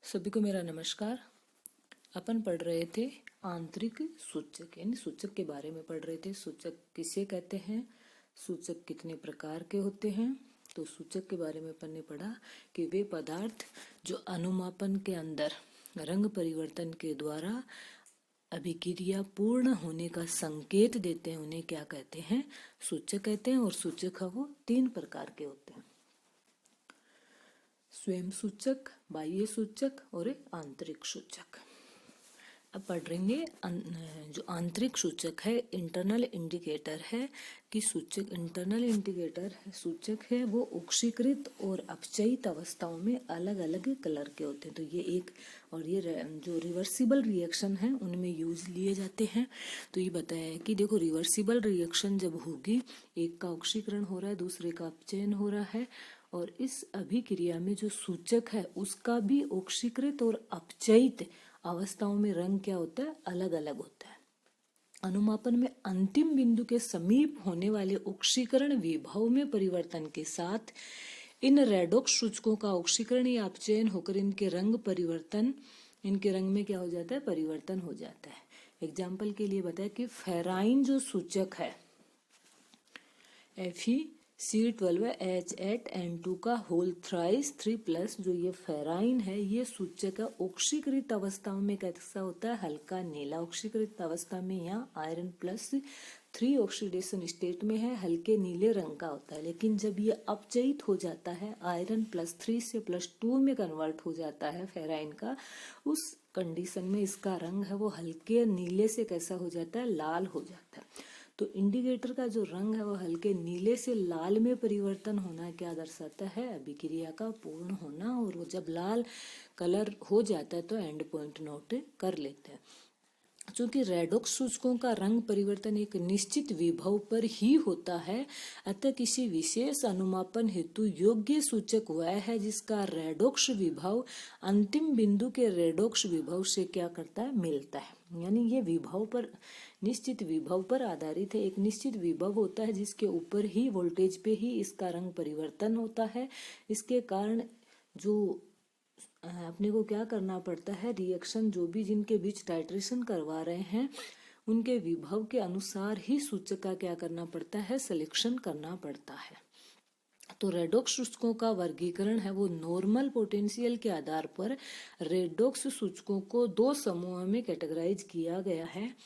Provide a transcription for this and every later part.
सभी को मेरा नमस्कार। अपन पढ़ रहे थे आंतरिक सूचक, यानी सूचक के बारे में पढ़ रहे थे। सूचक किसे कहते हैं, सूचक कितने प्रकार के होते हैं। तो सूचक के बारे में अपन ने पढ़ा कि वे पदार्थ जो अनुमापन के अंदर रंग परिवर्तन के द्वारा अभिक्रिया पूर्ण होने का संकेत देते हैं, उन्हें क्या कहते हैं, सूचक कहते हैं। और सूचक है वो 3 प्रकार के होते हैं, स्वयं सूचक, बाह्य सूचक और एक आंतरिक सूचक। अब पढ़ रहेंगे जो आंतरिक सूचक है, इंटरनल इंडिकेटर है कि सूचक, इंटरनल इंडिकेटर सूचक है वो ऑक्सीकृत और अपचयित अवस्थाओं में अलग अलग कलर के होते हैं। तो ये एक, और ये जो रिवर्सिबल रिएक्शन है उनमें यूज लिए जाते हैं। तो ये बताया है कि देखो, रिवर्सिबल रिएक्शन जब होगी, एक का ऑक्सीकरण हो रहा है, दूसरे का अपचयन हो रहा है, और इस अभिक्रिया में जो सूचक है उसका भी ऑक्सीकृत और अपचयित अवस्थाओं में रंग क्या होता है, अलग अलग होता है। अनुमापन में अंतिम बिंदु के समीप होने वाले ऑक्सीकरण विभव में परिवर्तन के साथ इन रेडॉक्स सूचकों का ऑक्सीकरण या अपचयन होकर इनके रंग में क्या हो जाता है, परिवर्तन हो जाता है। एग्जाम्पल के लिए बताया कि फेराइन जो सूचक है Fe C12H8N2 का होल थ्राइस 3+, जो ये फेराइन है, ये सूचक है ऑक्सीकृत अवस्थाओं में कैसा होता है, हल्का नीला। ऑक्सीकृत अवस्था में यहाँ आयरन +3 ऑक्सीडेशन स्टेट में है, हल्के नीले रंग का होता है। लेकिन जब ये अपचयित हो जाता है, आयरन +3 से +2 में कन्वर्ट हो जाता है फेराइन का, उस कंडीशन में इसका रंग है वो हल्के नीले से कैसा हो जाता है, लाल हो जाता है। तो इंडिकेटर का जो रंग है वो हल्के नीले से लाल में परिवर्तन होना क्या दर्शाता है, अभिक्रिया का पूर्ण होना। और वो जब लाल कलर हो जाता है तो एंड पॉइंट नोट कर लेते हैं। चूंकि रेडॉक्स सूचकों का रंग परिवर्तन एक निश्चित विभव पर ही होता है, अतः किसी विशेष अनुमापन हेतु योग्य सूचक वह है जिसका रेडॉक्स विभव अंतिम बिंदु के रेडॉक्स विभव से क्या करता है, मिलता है। यानी ये विभव पर, निश्चित विभव पर आधारित है। एक निश्चित विभव होता है जिसके ऊपर ही, वोल्टेज पे ही इसका रंग परिवर्तन होता है। इसके कारण जो अपने को क्या करना पड़ता है, रिएक्शन जो भी जिनके बीच टाइट्रेशन करवा रहे हैं उनके विभव के अनुसार ही सूचक का क्या करना पड़ता है, सिलेक्शन करना पड़ता है। तो रेडॉक्स सूचकों का वर्गीकरण है वो नॉर्मल पोटेंशियल के आधार पर रेडॉक्स सूचकों को 2 समूहों में कैटेगराइज किया गया है।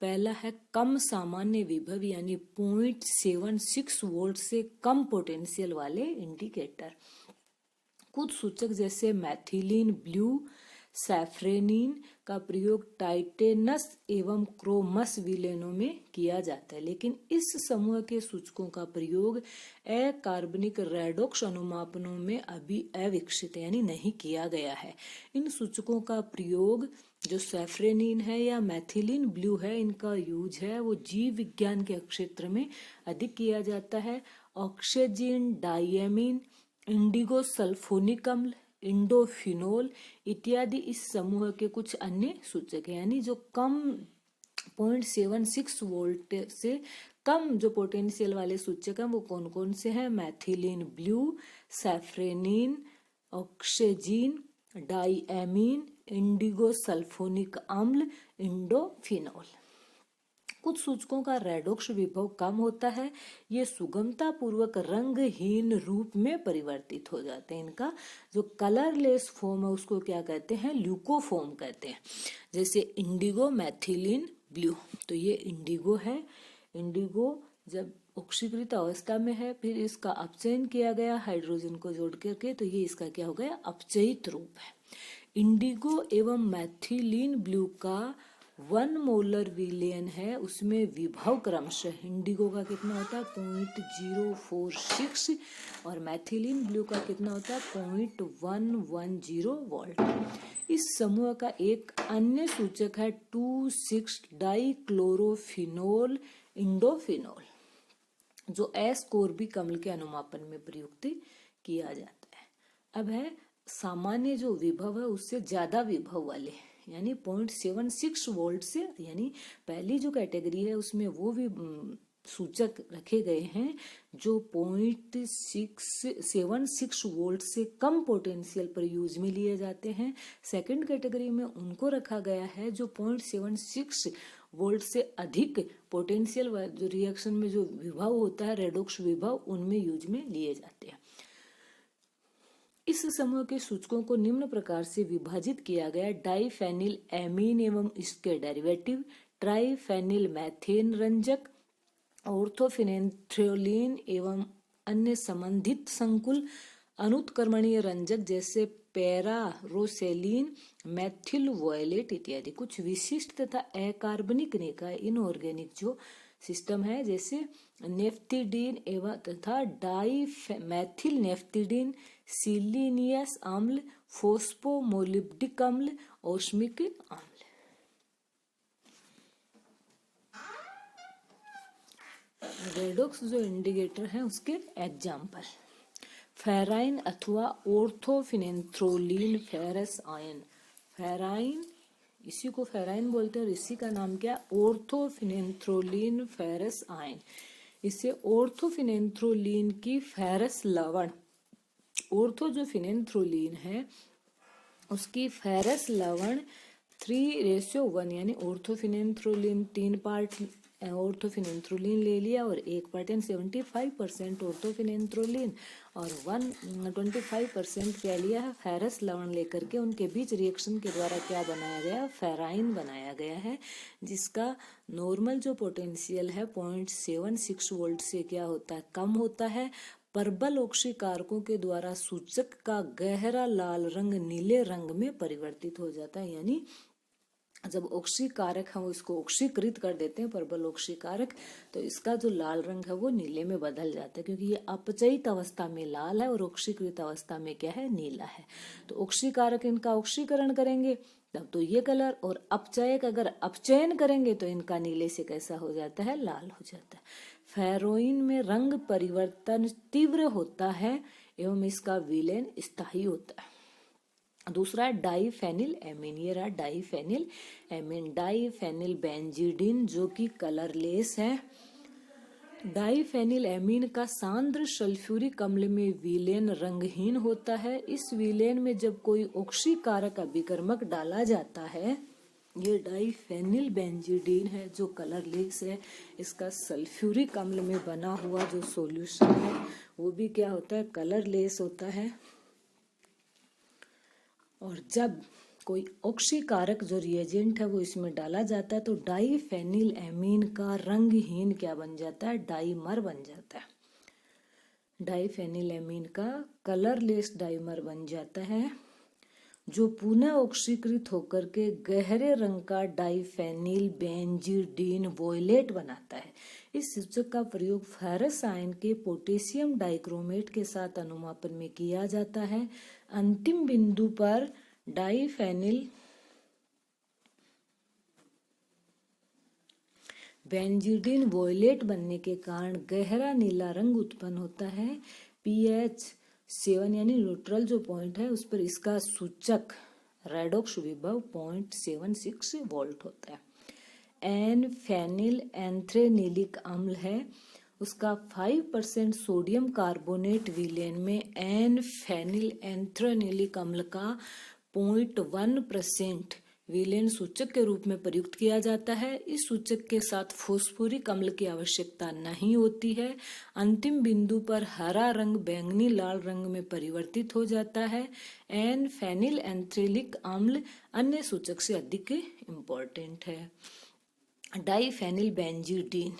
पहला है कम सामान्य विभव, यानी 0.76 वोल्ट से कम पोटेंशियल वाले इंडिकेटर। कुछ सूचक जैसे मैथिलीन ब्लू, सैफ्रेनिन का प्रयोग टाइटेनस एवं क्रोमस विलेनों में किया जाता है, लेकिन इस समूह के सूचकों का प्रयोग अकार्बनिक रेडॉक्स अनुमापनों में अभी अविकसित यानी नहीं किया गया है। इन सूचकों का प्रयोग जो सैफ्रेनिन है या मैथिलीन ब्लू है, इनका यूज है वो जीव विज्ञान के क्षेत्र में अधिक किया जाता है। ऑक्सीजन, डायमीन, इंडिगो सल्फोनिक अम्ल, इंडोफिनोल इत्यादि इस समूह के कुछ अन्य सूचक हैं। यानी जो कम 0.76 वोल्ट से कम जो पोटेंशियल वाले सूचक हैं वो कौन कौन से हैं, methylene blue, safranin, oxygen, diamine, indigo sulphonic अम्ल, इंडोफिनोल। कुछ सूचकों का रेडॉक्स विभव कम होता है, ये सुगमता पूर्वक रंगहीन रूप में परिवर्तित हो जाते हैं। इनका जो कलरलेस फॉर्म है उसको क्या कहते हैं, ल्यूकोफॉर्म कहते हैं। जैसे इंडिगो, मैथिलीन ब्लू, तो ये इंडिगो है। इंडिगो जब ऑक्सीकृत अवस्था में है, फिर इसका अपचयन किया गया हाइड्रोजन को जोड़ करके, तो ये इसका क्या हो गया, अपचयित रूप है। इंडिगो एवं मैथिलीन ब्लू का 1 मोलर विलेन है, उसमें विभव क्रमशः इंडिगो का कितना होता है 0.046 और मैथिलीन ब्लू का कितना होता है 0.110 वोल्ट। इस समूह का एक अन्य सूचक है 2,6-डाइक्लोरोफिनोल, इंडोफिनोल, जो एस्कोर्बिक अम्ल के अनुमापन में प्रयुक्त किया जाता है। अब है सामान्य जो विभव है उससे ज्यादा विभव वाले, यानी 0.76 वोल्ट से, यानी पहली जो कैटेगरी है उसमें वो भी सूचक रखे गए हैं जो 0.76 वोल्ट से कम पोटेंशियल पर यूज में लिए जाते हैं। सेकंड कैटेगरी में उनको रखा गया है जो 0.76 वोल्ट से अधिक पोटेंशियल जो रिएक्शन में जो विभव होता है, रेडॉक्स विभव, उनमें यूज में लिए जाते हैं। इस समूह के सूचकों को निम्न प्रकार से विभाजित किया गया: डाइफेनिल एमीन एवं इसके डेरिवेटिव, ट्राइफेनिल मैथेन रंजक, ऑर्थोफिनेंथ्रोलिन एवं अन्य संबंधित संकुल, अनुत्क्रमणीय रंजक जैसे पैरारोसेलिन, मैथिल वोयलेट इत्यादि। कुछ विशिष्ट तथा अकार्बनिक निकाय इनऑर्गेनिक जो सिस्टम है जैसे नेफ्थिडीन एवं तथा डाइमैथिल नेफ्थिडीन, सिलीनियस अम्ल, फोस्फोमोलिब्डिक अम्ल, ओस्मिक अम्ल। रेडॉक्स जो इंडिकेटर है उसके एग्जाम्पल: फेराइन अथवा ऑर्थोफिनेंथ्रोलिन फेरस आयन। फेराइन, इसी को फेराइन बोलते हैं और इसी का नाम क्या? ऑर्थोफिनेंथ्रोलिन फेरस आयन। इससे ऑर्थोफिनेंथ्रोलिन की फेरस लवण, ऑर्थो जो फिनेंथ्रोलिन है उसकी फेरस लवण 3:1 यानी ऑर्थोफिनेंथ्रोलिन 3 पार्ट ऑर्थोफिनेंथ्रोलिन ले लिया और 1 पार्ट यानी 75% ऑर्थोफिनेंथ्रोलिन और 125% क्या लिया है? फेरस लवण लेकर के उनके बीच रिएक्शन के द्वारा क्या बनाया गया? फेराइन बनाया गया है, जिसका नॉर्मल जो पोटेंशियल है 0.76 वोल्ट से क्या होता है? कम होता है। प्रबल ऑक्सीकारकों के द्वारा सूचक का गहरा लाल रंग नीले रंग में परिवर्तित हो जाता है, यानी जब ऑक्सीकारक हम उसको ऑक्सीकृत कर देते हैं, प्रबल ऑक्सीकारक, तो इसका जो लाल रंग है वो नीले में बदल जाता है, क्योंकि ये अपचयित अवस्था में लाल है और ऑक्सीकृत अवस्था में क्या है? नीला है। तो ऑक्सीकारक इनका ऑक्सीकरण करेंगे तब तो ये कलर, और अपचयक अगर अपचयन करेंगे तो इनका नीले से कैसा हो जाता है? लाल हो जाता है। फेरोइन में रंग परिवर्तन तीव्र होता है एवं इसका विलयन स्थायी होता है। दूसरा है डाइफेनिल एमीन। ये रहा डाइफेनिल एमीन। डाइफेनिल बेंजीडिन जो कि कलरलेस है। डाइफेनिल एमीन का सांद्र सल्फ्यूरिक अम्ल में विलयन रंगहीन होता है। इस विलयन में जब कोई ऑक्सीकारक अभिकर्मक डाला जाता है, ये डाइफेनिल बेंजीडिन है जो कलरलेस है, इसका सल्फ्यूरिक अम्ल में बना हुआ जो सॉल्यूशन है वो भी क्या होता है? कलरलेस होता है। और जब कोई ऑक्सीकारक जो रिएजेंट है वो इसमें डाला जाता है तो डाइफेनिल एमीन का रंगहीन क्या बन जाता है? डाइमर बन जाता है। डाइफेनिल एमीन का कलरलेस डाइमर बन जाता है, जो पुनः ऑक्सीकृत होकर के गहरे रंग का डाइफेनिल बेंजीडिन वोयलेट बनाता है। इस सूचक का प्रयोग फेरस आयन के पोटेशियम डाइक्रोमेट के साथ अनुमापन में किया जाता है। अंतिम बिंदु पर डाइफेनिल बेंजीडिन वोयलेट बनने के कारण गहरा नीला रंग उत्पन्न होता है। pH 7 यानी न्यूट्रल जो पॉइंट है उस पर इसका सूचक रेडॉक्स विभव 0.76 वोल्ट होता है। एन फेनिल एंथ्रेनिलिक अम्ल है, उसका 5% सोडियम कार्बोनेट विलयन में एन फेनिल एंथ्रेनिलिक अम्ल का 0.1% विलयन सूचक के रूप में प्रयुक्त किया जाता है। इस सूचक के साथ फोस्फोरिक अम्ल की आवश्यकता नहीं होती है। अंतिम बिंदु पर हरा रंग बैंगनी लाल रंग में परिवर्तित हो जाता है। एन फेनिल एंथ्रेलिक अम्ल अन्य सूचक से अधिक इम्पोर्टेंट है। डाइफेनिल बेंजीडिन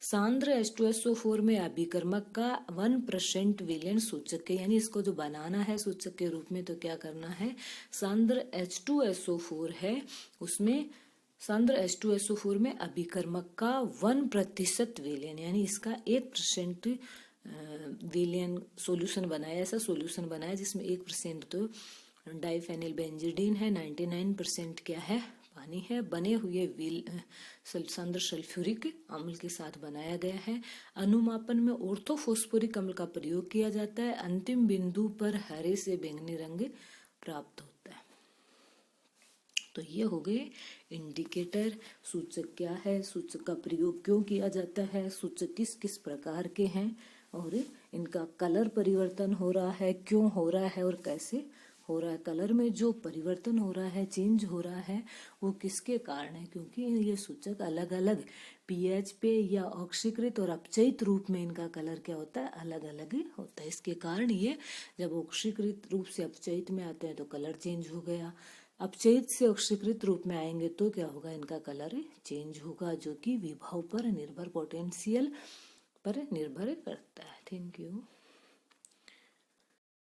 सांद्र H2SO4 में अभिकर्मक का 1% विलयन सूचक है, यानी इसको जो बनाना है सूचक के रूप में तो क्या करना है? सांद्र H2SO4 है उसमें सांद्र H2SO4 में अभिकर्मक का 1% विलयन, यानी इसका 1% विलयन सॉल्यूशन बनाया, ऐसा सॉल्यूशन बनाया जिसमें 1% तो डाइफेनिल बेंजीडिन है, 99% क्या है? पानी है। बने हुए सांद्र सल्फ्यूरिक अम्ल के साथ बनाया गया है। अनुमापन में ऑर्थोफॉस्फोरिक अम्ल का प्रयोग किया जाता है। अंतिम बिंदु पर हरे से बैंगनी रंग प्राप्त होता है। तो तो ये हो गए इंडिकेटर। सूचक क्या है, सूचक का प्रयोग क्यों किया जाता है, सूचक किस किस प्रकार के हैं और इनका कलर परिवर्तन हो रहा है, क्यों हो रहा है और कैसे हो रहा है। कलर में जो परिवर्तन हो रहा है, चेंज हो रहा है, वो किसके कारण है, क्योंकि ये सूचक अलग अलग पीएच पे या ऑक्सीकृत और अपचयित रूप में इनका कलर क्या होता है, अलग अलग ही होता है। इसके कारण ये जब ऑक्सीकृत रूप से अपचयित में आते हैं तो कलर चेंज हो गया, अपचयित से ऑक्सीकृत रूप में आएंगे तो क्या होगा, इनका कलर चेंज होगा, जो कि विभव पर निर्भर, पोटेंशियल पर निर्भर करता है। Thank you.